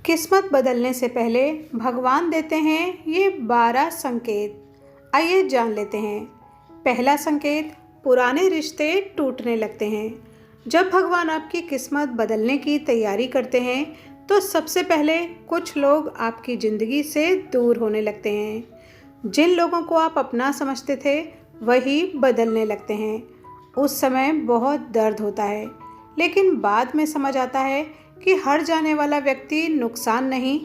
किस्मत बदलने से पहले भगवान देते हैं ये 12 संकेत। आइए जान लेते हैं। पहला संकेत, पुराने रिश्ते टूटने लगते हैं। जब भगवान आपकी किस्मत बदलने की तैयारी करते हैं तो सबसे पहले कुछ लोग आपकी ज़िंदगी से दूर होने लगते हैं। जिन लोगों को आप अपना समझते थे वही बदलने लगते हैं। उस समय बहुत दर्द होता है, लेकिन बाद में समझ आता है कि हर जाने वाला व्यक्ति नुकसान नहीं,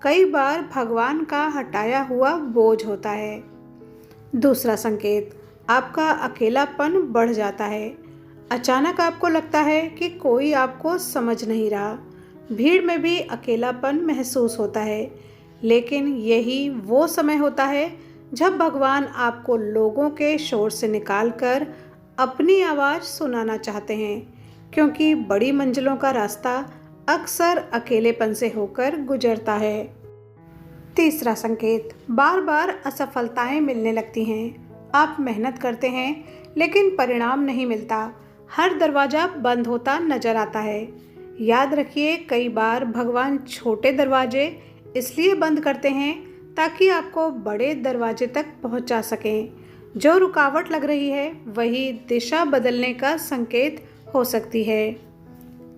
कई बार भगवान का हटाया हुआ बोझ होता है। दूसरा संकेत, आपका अकेलापन बढ़ जाता है। अचानक आपको लगता है कि कोई आपको समझ नहीं रहा। भीड़ में भी अकेलापन महसूस होता है, लेकिन यही वो समय होता है जब भगवान आपको लोगों के शोर से निकालकर अपनी आवाज़ सुनाना चाहते हैं, क्योंकि बड़ी मंजिलों का रास्ता अक्सर अकेलेपन से होकर गुजरता है। तीसरा संकेत, बार बार असफलताएं मिलने लगती हैं। आप मेहनत करते हैं लेकिन परिणाम नहीं मिलता। हर दरवाज़ा बंद होता नजर आता है। याद रखिए, कई बार भगवान छोटे दरवाजे इसलिए बंद करते हैं ताकि आपको बड़े दरवाजे तक पहुंचा सकें। जो रुकावट लग रही है वही दिशा बदलने का संकेत हो सकती है।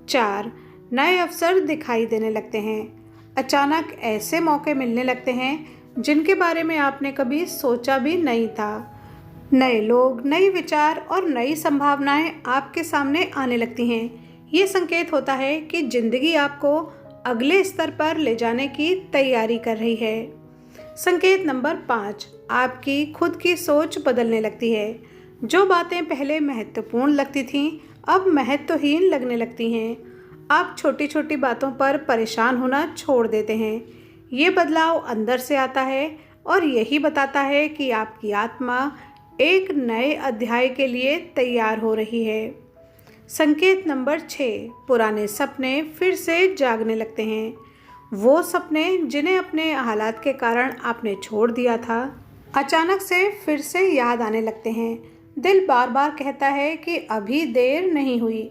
4, नए अवसर दिखाई देने लगते हैं। अचानक ऐसे मौके मिलने लगते हैं जिनके बारे में आपने कभी सोचा भी नहीं था। नए लोग, नए विचार और नई संभावनाएं आपके सामने आने लगती हैं। ये संकेत होता है कि जिंदगी आपको अगले स्तर पर ले जाने की तैयारी कर रही है। संकेत नंबर 5, आपकी खुद की सोच बदलने लगती है। जो बातें पहले महत्वपूर्ण लगती थीं अब महत्वहीन लगने लगती हैं। आप छोटी छोटी बातों पर परेशान होना छोड़ देते हैं। ये बदलाव अंदर से आता है और यही बताता है कि आपकी आत्मा एक नए अध्याय के लिए तैयार हो रही है। संकेत नंबर 6, पुराने सपने फिर से जागने लगते हैं। वो सपने जिन्हें अपने हालात के कारण आपने छोड़ दिया था, अचानक से फिर से याद आने लगते हैं। दिल बार बार कहता है कि अभी देर नहीं हुई।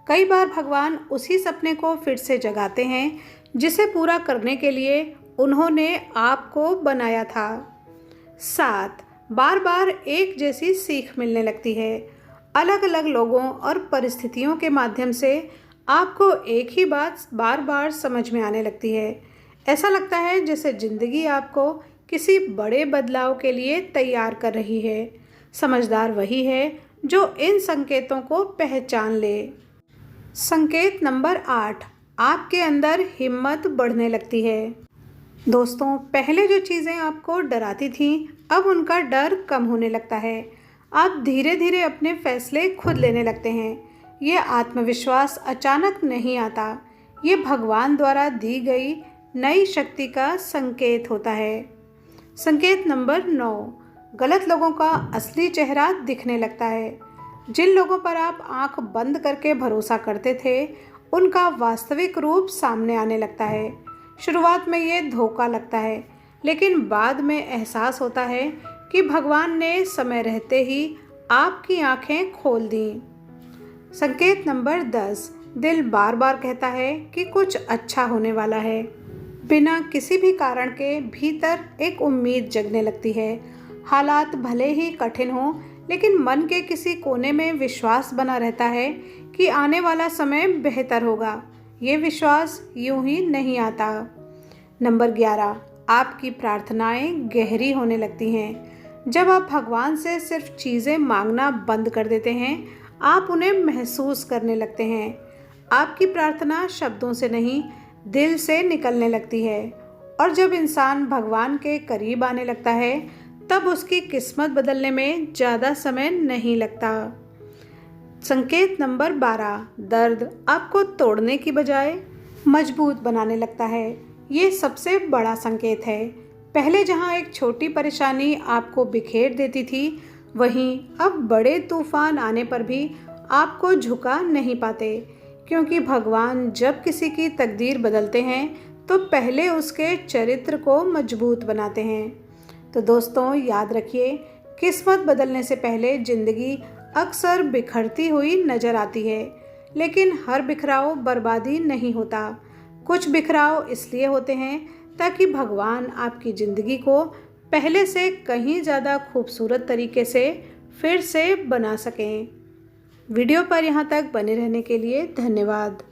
कई बार भगवान उसी सपने को फिर से जगाते हैं जिसे पूरा करने के लिए उन्होंने आपको बनाया था। 7, बार बार एक जैसी सीख मिलने लगती है। अलग अलग लोगों और परिस्थितियों के माध्यम से आपको एक ही बात बार बार समझ में आने लगती है। ऐसा लगता है जैसे ज़िंदगी आपको किसी बड़े बदलाव के लिए तैयार कर रही है। समझदार वही है जो इन संकेतों को पहचान ले। संकेत नंबर 8, आपके अंदर हिम्मत बढ़ने लगती है। दोस्तों, पहले जो चीज़ें आपको डराती थीं अब उनका डर कम होने लगता है। आप धीरे धीरे अपने फैसले खुद लेने लगते हैं। ये आत्मविश्वास अचानक नहीं आता, ये भगवान द्वारा दी गई नई शक्ति का संकेत होता है। संकेत नंबर 9, गलत लोगों का असली चेहरा दिखने लगता है। जिन लोगों पर आप आंख बंद करके भरोसा करते थे उनका वास्तविक रूप सामने आने लगता है। शुरुआत में ये धोखा लगता है, लेकिन बाद में एहसास होता है कि भगवान ने समय रहते ही आपकी आंखें खोल दी। संकेत नंबर 10, दिल बार बार कहता है कि कुछ अच्छा होने वाला है। बिना किसी भी कारण के भीतर एक उम्मीद जगने लगती है। हालात भले ही कठिन हों, लेकिन मन के किसी कोने में विश्वास बना रहता है कि आने वाला समय बेहतर होगा। ये विश्वास यूं ही नहीं आता। नंबर 11, आपकी प्रार्थनाएं गहरी होने लगती हैं। जब आप भगवान से सिर्फ चीज़ें मांगना बंद कर देते हैं आप उन्हें महसूस करने लगते हैं। आपकी प्रार्थना शब्दों से नहीं दिल से निकलने लगती है, और जब इंसान भगवान के करीब आने लगता है तब उसकी किस्मत बदलने में ज़्यादा समय नहीं लगता। संकेत नंबर 12, दर्द आपको तोड़ने की बजाय मजबूत बनाने लगता है। ये सबसे बड़ा संकेत है। पहले जहाँ एक छोटी परेशानी आपको बिखेर देती थी, वहीं अब बड़े तूफान आने पर भी आपको झुका नहीं पाते, क्योंकि भगवान जब किसी की तकदीर बदलते हैं तो पहले उसके चरित्र को मजबूत बनाते हैं। तो दोस्तों, याद रखिए, किस्मत बदलने से पहले ज़िंदगी अक्सर बिखरती हुई नज़र आती है, लेकिन हर बिखराव बर्बादी नहीं होता। कुछ बिखराव इसलिए होते हैं ताकि भगवान आपकी ज़िंदगी को पहले से कहीं ज़्यादा खूबसूरत तरीके से फिर से बना सकें। वीडियो पर यहाँ तक बने रहने के लिए धन्यवाद।